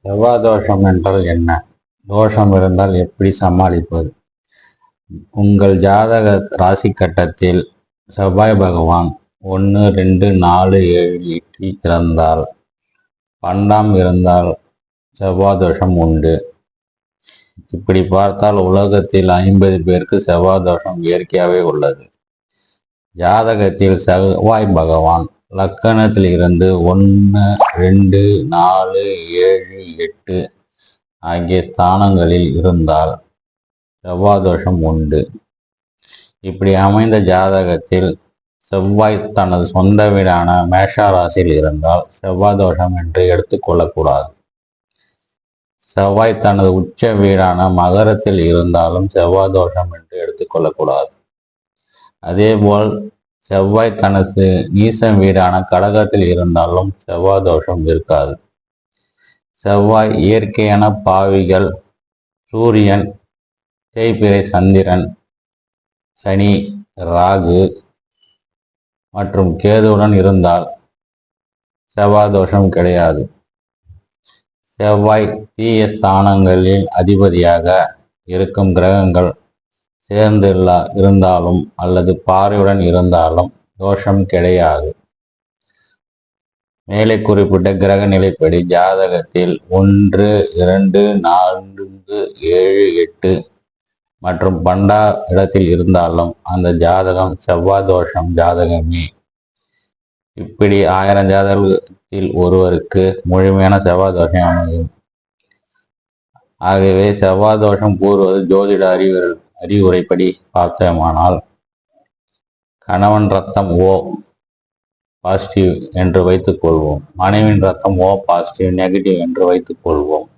செவ்வாய் தோஷம் என்றால் என்ன? தோஷம் இருந்தால் எப்படி சமாளிப்பது? உங்கள் ஜாதக ராசி கட்டத்தில் செவ்வாய் பகவான் 1, 2, 4, 7 எட்டில் இருந்தால், 12 இருந்தால் செவ்வாய் தோஷம் உண்டு. இப்படி பார்த்தால் உலகத்தில் 50 பேருக்கு செவ்வாய் தோஷம் இயற்கையாகவே உள்ளது. ஜாதகத்தில் செவ்வாய் பகவான் லக்கணத்தில் இருந்து 1, 2, 4, 7, 8 ஆகிய ஸ்தானங்களில் இருந்தால் செவ்வாய் தோஷம் உண்டு. இப்படி அமைந்த ஜாதகத்தில் செவ்வாய் தனது சொந்த வீடான மேஷ ராசியில் இருந்தால் செவ்வாய் தோஷம் என்று எடுத்துக்கொள்ளக்கூடாது. செவ்வாய் தனது உச்ச வீடான மகரத்தில் இருந்தாலும் செவ்வாய் தோஷம் என்று எடுத்துக்கொள்ளக்கூடாது. அதேபோல் செவ்வாய் தனது நீசம் வீடான கடகத்தில் இருந்தாலும் செவ்வாய் தோஷம் இருக்காது. செவ்வாய் இயற்கையான பாவிகள் சூரியன், தேய்பிறை சந்திரன், சனி, ராகு மற்றும் கேதுவுடன் இருந்தால் செவ்வாய் தோஷம் கிடையாது. செவ்வாய் தீய ஸ்தானங்களில் அதிபதியாக இருக்கும் கிரகங்கள் சேர்ந்து இருந்தாலும் அல்லது பார்வையுடன் இருந்தாலும் தோஷம் கிடையாது. மேலே குறிப்பிட்ட கிரக நிலைப்படி ஜாதகத்தில் 1, 2, 4, 7, 8 மற்றும் 12 இடத்தில் இருந்தாலும் அந்த ஜாதகம் செவ்வாய் தோஷம் ஜாதகமே. இப்படி 1000 ஜாதகத்தில் ஒருவருக்கு முழுமையான செவ்வாய் தோஷம் அமையும். ஆகவே செவ்வாய் தோஷம் கூறுவது ஜோதிட அறிவுரைப்படி பார்த்தோமானால், கணவன் ரத்தம் O பாசிட்டிவ் என்று வைத்துக் கொள்வோம். மனைவின் ரத்தம் O பாசிட்டிவ் நெகட்டிவ் என்று வைத்துக் கொள்வோம்.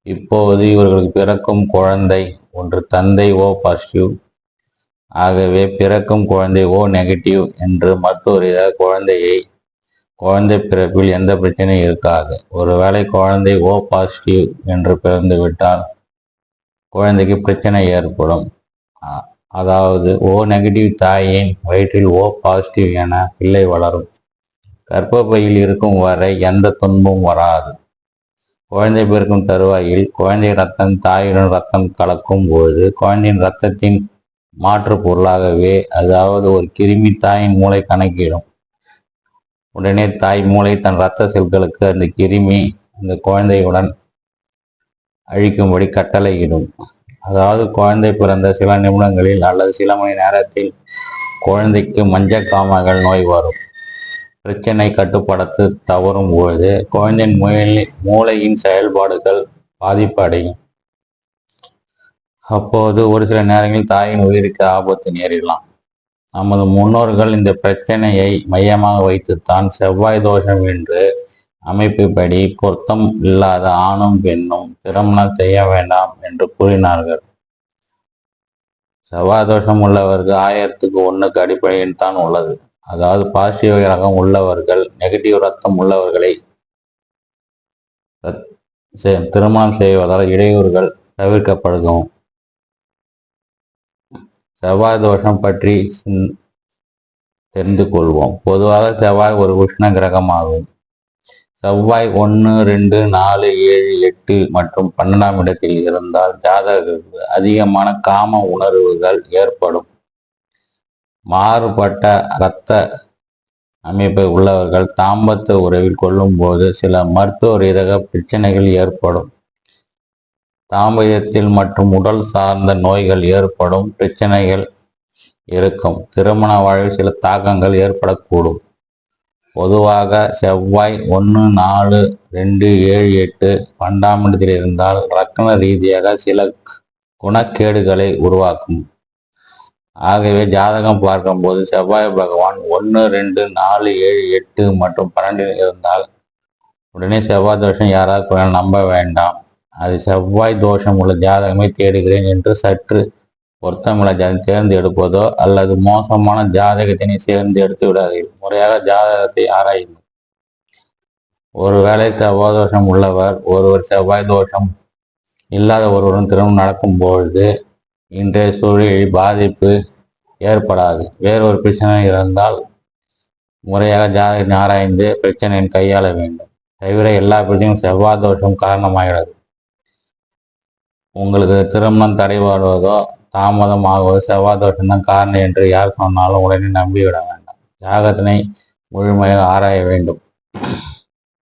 இப்போது இவர்களுக்கு பிறக்கும் குழந்தை ஒன்று தந்தை O பாசிட்டிவ், ஆகவே பிறக்கும் குழந்தை O நெகட்டிவ் என்று மருத்துவர் குழந்தை பிறப்பில் எந்த பிரச்சனையும் இருக்காது. ஒருவேளை குழந்தை O பாசிட்டிவ் என்று பிறந்துவிட்டால் குழந்தைக்கு பிரச்சனை ஏற்படும். அதாவது O நெகட்டிவ் தாயின் வயிற்றில் O பாசிட்டிவ் என பிள்ளை வளரும். கர்ப்பப்பையில் இருக்கும் வரை எந்த துன்பமும் வராது. குழந்தை பிறக்கும் தருவாயில் குழந்தை ரத்தம் தாயுடன் ரத்தம் கலக்கும் பொழுது குழந்தையின் ரத்தத்தின் மாற்று பொருளாகவே, அதாவது ஒரு கிருமி தாயின் மூளை கணக்கிடும். உடனே தாய் மூளை தன் இரத்த செல்களுக்கு அந்த கிருமி அந்த குழந்தையுடன் அழிக்கும்படி கட்டளையிடும். அதாவது குழந்தை பிறந்த சில நிமிடங்களில் அல்லது சில மணி நேரத்தில் குழந்தைக்கு மஞ்சக்காமாலைகள் நோய் வரும். பிரச்சனை கட்டுப்படுத்த தவறும் பொழுது குழந்தையின் மூளையின் செயல்பாடுகள் பாதிப்பு அடையும். அப்போது ஒரு சில நேரங்களில் தாயின் உயிருக்கு ஆபத்து நேரிடலாம். நமது முன்னோர்கள் இந்த பிரச்சனையை மையமாக வைத்துத்தான் செவ்வாய் தோஷம் என்று அமைப்புப்படி பொருத்தம் இல்லாத ஆணும் பெண்ணும் திருமணம் செய்ய வேண்டாம் என்று கூறினார்கள். செவ்வாய் தோஷம் உள்ளவருக்கு 1000க்கு 1க்கு அடிப்படையில் தான் உள்ளது. அதாவது பாசிட்டிவ் ரகம் உள்ளவர்கள் நெகட்டிவ் ரத்தம் உள்ளவர்களை திருமணம் செய்வதால் இடையூறுகள் தவிர்க்கப்படுகும். செவ்வாய் தோஷம் பற்றி தெரிந்து கொள்வோம். பொதுவாக செவ்வாய் ஒரு உஷ்ண கிரகமாகும். செவ்வாய் 1, 2, 4, 7, 8 மற்றும் 12 இடத்தில் இருந்தால் ஜாதகருக்கு அதிகமான காம உணர்வுகள் ஏற்படும். மாறுபட்ட இரத்த அமைப்பை உள்ளவர்கள் தாம்பத்திய உறவில் கொள்ளும் போது சில மருத்துவ ரீதியாக பிரச்சனைகள் ஏற்படும். தாம்பத்தியத்தில் மற்றும் உடல் சார்ந்த நோய்கள் ஏற்படும் பிரச்சனைகள் இருக்கும். திருமண வாழ்வில் சில தாக்கங்கள் ஏற்படக்கூடும். பொதுவாக செவ்வாய் 1, 4, 2, 7, 8 12 இடத்தில் இருந்தால் லக்ன ரீதியாக சில குணக்கேடுகளை உருவாக்கும். ஆகவே ஜாதகம் பார்க்கும்போது செவ்வாய் பகவான் 1, 2, 4, 7, 8 மற்றும் 12 இருந்தால் உடனே செவ்வாய் தோஷம் யாராவது நம்ப வேண்டாம். அது செவ்வாய் தோஷம் உள்ள ஜாதகமே தேடுகிறேன் என்று சற்று பொருத்தமுள்ள ஜாதகம் தேர்ந்து எடுப்பதோ அல்லது மோசமான ஜாதகத்தினை சேர்ந்து எடுத்து விடாதீர்கள். முறையாக ஜாதகத்தை ஆராயுங்கள். ஒருவேளை செவ்வாய் தோஷம் உள்ளவர் ஒருவர் செவ்வாய் தோஷம் இல்லாத ஒருவரும் திருமணம் நடக்கும் பொழுது இன்றைய சூழலில் பாதிப்பு ஏற்படாது. வேறொரு பிரச்சனை இருந்தால் முறையாக ஜாதகத்தை ஆராய்ந்து பிரச்சனையை கையாள வேண்டும். தவிர எல்லா பிரச்சனையும் செவ்வாய் தோஷம் காரணமாகிறது. உங்களுக்கு திருமணம் தடைபடுவதோ தாமதம் ஆகுவதோ செவ்வாய் தோஷம்தான் காரணம் என்று யார் சொன்னாலும் உடனே நம்பிவிட வேண்டாம். ஜாதகத்தினை முழுமையாக ஆராய வேண்டும்.